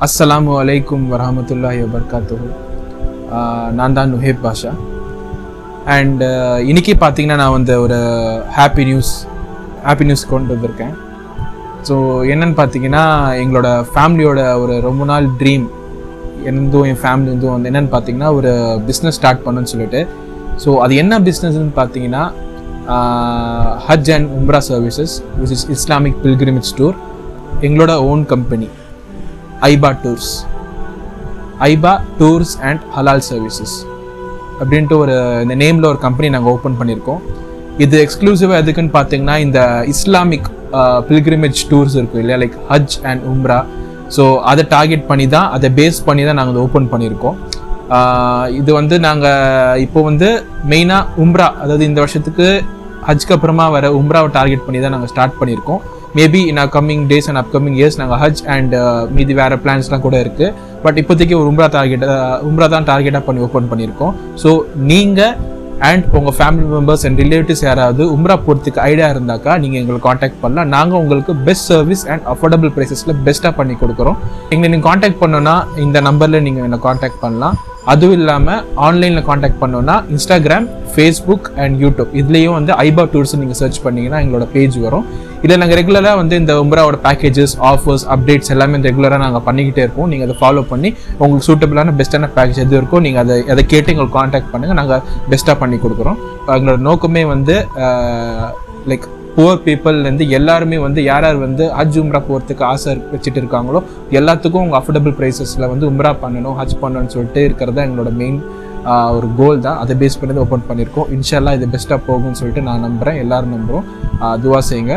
அஸ்ஸலாமு அலைக்கும் வரஹமத்துல்லாஹி வபரகாத்துஹு. நான் தான் நுஹேப் பாஷா. அண்ட் இன்றைக்கி பார்த்தீங்கன்னா நான் வந்து ஒரு ஹாப்பி நியூஸ் கொண்டு வந்திருக்கேன். ஸோ என்னென்னு பார்த்தீங்கன்னா, எங்களோட ஃபேமிலியோட ஒரு ரொம்ப நாள் ட்ரீம் என் ஃபேமிலி வந்து என்னென்னு பார்த்தீங்கன்னா ஒரு பிஸ்னஸ் ஸ்டார்ட் பண்ணுன்னு சொல்லிட்டு. ஸோ அது என்ன பிஸ்னஸ்ன்னு பார்த்தீங்கன்னா Hajj and Umrah services which is Islamic pilgrimage tour. எங்களோட own company Aiba tours and halal services அப்படின்ட்டு இந்த நேமில் ஒரு கம்பெனி நாங்கள் ஓப்பன் பண்ணியிருக்கோம். இது எக்ஸ்க்ளூசிவாக எதுக்குன்னு பார்த்தீங்கன்னா, இந்த இஸ்லாமிக் பில்கிரிமேஜ் டூர்ஸ் இருக்கும் இல்லையா, like Hajj and Umrah. So அதை டார்கெட் பண்ணி தான், அதை பேஸ் பண்ணி தான் நாங்கள் ஓப்பன் பண்ணியிருக்கோம். இது வந்து நாங்கள் இப்போ வந்து மெயினாக உம்ரா, அதாவது இந்த வருஷத்துக்கு ஹஜ்க்கு அப்புறமா வர உம்ராவை டார்கெட் பண்ணி தான் நாங்கள் ஸ்டார்ட் பண்ணியிருக்கோம். Maybe in upcoming days and upcoming years நாங்கள் ஹஜ் அண்ட் மீதி வேறு பிளான்ஸ்லாம் கூட இருக்குது. பட் இப்போதைக்கு ஒரு உம்ரா தான் டார்கெட்டாக பண்ணி ஓப்பன் பண்ணியிருக்கோம். ஸோ நீங்கள் அண்ட் உங்கள் ஃபேமிலி மெம்பர்ஸ் அண்ட் ரிலேட்டிவ்ஸ் யாராவது உம்ரா போகிறதுக்கு ஐடியா இருந்தாக்கா நீங்கள் எங்களை காண்டாக்ட் பண்ணலாம். நாங்கள் உங்களுக்கு பெஸ்ட் சர்வீஸ் அண்ட் அஃபோர்டபுள் ப்ரைஸஸில் பெஸ்ட்டாக பண்ணி கொடுக்குறோம். எங்களை நீங்கள் காண்டாக்ட் பண்ணோன்னா இந்த நம்பரில் நீங்கள் என்னை காண்டாக்ட் பண்ணலாம். அதுவும் இல்லாமல் ஆன்லைனில் காண்டாக்ட் பண்ணோன்னா இன்ஸ்டாகிராம், ஃபேஸ்புக் அண்ட் யூடியூப் இதுலேயும் வந்து ஐபா டூர்ஸ் நீங்கள் சர்ச் பண்ணிங்கன்னா எங்களோட பேஜ் வரும். இதில் நாங்கள் ரெகுலராக வந்து இந்த உம்ராவோட பேக்கேஜஸ், ஆஃபர்ஸ், அப்டேட்ஸ் எல்லாமே ரெகுலராக நாங்கள் பண்ணிக்கிட்டே இருக்கோம். நீங்கள் அதை ஃபாலோ பண்ணி உங்களுக்கு சூட்டபிளான பெஸ்ட்டான பேக்கேஜ் எது இருக்கோ நீங்கள் அதை கேட்டு எங்களுக்கு காண்டாக்ட் பண்ணுங்கள். நாங்கள் பெஸ்ட்டாக பண்ணி கொடுக்குறோம். எங்களோட நோக்கமே வந்து லைக் புவர் பீப்புள்லேருந்து எல்லாருமே வந்து யார் வந்து ஹஜ் உம்ரா போகிறதுக்கு ஆசை வச்சுட்டு இருக்காங்களோ எல்லாத்துக்கும் உங்கள் அஃபோர்டபுள் ப்ரைஸஸில் வந்து உம்ரா பண்ணணும், ஹஜ் பண்ணணும்னு சொல்லிட்டு இருக்கிறதா எங்களோட மெயின் ஒரு கோல் தான். அதை பேஸ் பண்ணி ஓப்பன் பண்ணியிருக்கோம். இன்ஷால்லா இது பெஸ்ட்டாக போகும்னு சொல்லிட்டு நான் நம்புகிறேன், எல்லோரும் நம்புகிறோம். துவா செய்யுங்க.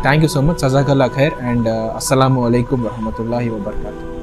Thank you so much. ஜஸாக்கல்லாஹ் கைர் அண்ட் அஸ்ஸலாமு அலைக்கும் வரஹ்மத்துல்லாஹி வபரகாத்துஹு.